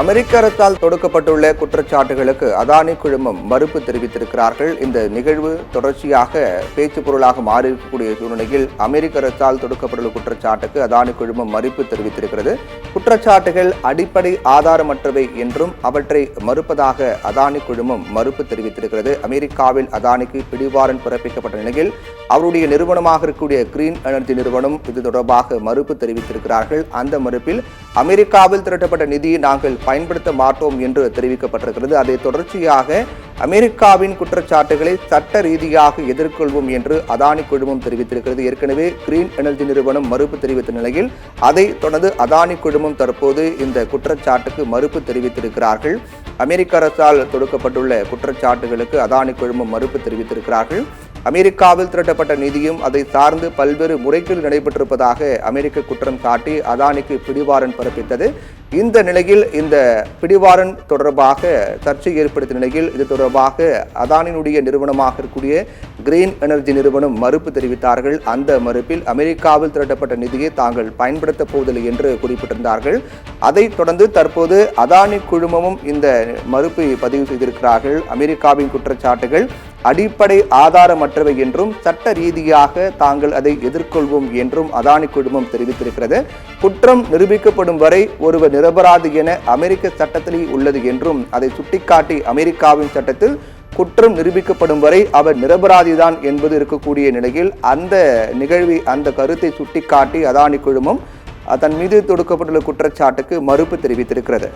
அமெரிக்க அரசால் தொடுக்கப்பட்டுள்ள குற்றச்சாட்டுகளுக்கு அதானி குழுமம் மறுப்பு தெரிவித்திருக்கிறார்கள். இந்த நிகழ்வு தொடர்ச்சியாக பேச்சு பொருளாக மாறியிருக்கக்கூடிய சூழ்நிலையில் அமெரிக்க அரசால் தொடுக்கப்பட்டுள்ள குற்றச்சாட்டுக்கு அதானி குழுமம் மறுப்பு தெரிவித்திருக்கிறது. குற்றச்சாட்டுகள் அடிப்படை ஆதாரமற்றவை என்றும் அவற்றை மறுப்பதாக அதானி குழுமம் மறுப்பு தெரிவித்திருக்கிறது. அமெரிக்காவில் அதானிக்கு பிடிவாரண்ட் பிறப்பிக்கப்பட்ட நிலையில் அவருடைய நிறுவனமாக இருக்கக்கூடிய கிரீன் எனர்ஜி நிறுவனம் இது தொடர்பாக மறுப்பு தெரிவித்திருக்கிறார்கள். அந்த மறுப்பில் அமெரிக்காவில் திரட்டப்பட்ட நிதியை நாங்கள் பயன்படுத்த மாட்டோம் என்று தெரிவிக்கப்பட்டிருக்கிறது. அதை தொடர்ச்சியாக அமெரிக்காவின் குற்றச்சாட்டுகளை சட்ட ரீதியாக எதிர்கொள்வோம் என்று அதானி குழுமம் தெரிவித்திருக்கிறது. ஏற்கனவே கிரீன் எனர்ஜி நிறுவனம் மறுப்பு தெரிவித்த நிலையில் அதை தொடர்ந்து அதானி குழுமம் தற்போது இந்த குற்றச்சாட்டுக்கு மறுப்பு தெரிவித்திருக்கிறார்கள். அமெரிக்க அரசால் தொடுக்கப்பட்டுள்ள குற்றச்சாட்டுகளுக்கு அதானி குழுமம் மறுப்பு தெரிவித்திருக்கிறார்கள். அமெரிக்காவில் திரட்டப்பட்ட நிதியும் அதை சார்ந்து பல்வேறு முறைகேடு நடைபெற்றிருப்பதாக அமெரிக்க குற்றம் சாட்டி அதானிக்கு பிடிவாரண்ட் பிறப்பித்தது. இந்த நிலையில் இந்த பிடிவாரண்ட் தொடர்பாக சர்ச்சை ஏற்படுத்திய நிலையில் இது தொடர்பாக அதானியினுடைய நிறுவனமாக இருக்கக்கூடிய கிரீன் எனர்ஜி நிறுவனம் மறுப்பு தெரிவித்தார்கள். அந்த மறுப்பில் அமெரிக்காவில் திரட்டப்பட்ட நிதியை தாங்கள் பயன்படுத்தப் போவதில்லை என்று குறிப்பிட்டிருந்தார்கள். அதைத் தொடர்ந்து தற்போது அதானி குழுமமும் இந்த மறுப்பை பதிவு செய்திருக்கிறார்கள். அமெரிக்காவின் குற்றச்சாட்டுகள் அடிப்படை ஆதாரமற்றவை என்றும் சட்ட ரீதியாக தாங்கள் அதை எதிர்கொள்வோம் என்றும் அதானி குழுமம் தெரிவித்திருக்கிறது. குற்றம் நிரூபிக்கப்படும் வரை ஒருவர் நிரபராதி என அமெரிக்க சட்டத்திலே உள்ளது என்றும் அதை சுட்டிக்காட்டி அமெரிக்காவின் சட்டத்தில் குற்றம் நிரூபிக்கப்படும் வரை அவர் நிரபராதிதான் என்பது இருக்கக்கூடிய நிலையில் அந்த நிகழ்வை அந்த கருத்தை சுட்டிக்காட்டி அதானி குழுமம் தன் மீது தொடுக்கப்பட்டுள்ள குற்றச்சாட்டுக்கு மறுப்பு தெரிவித்திருக்கிறது.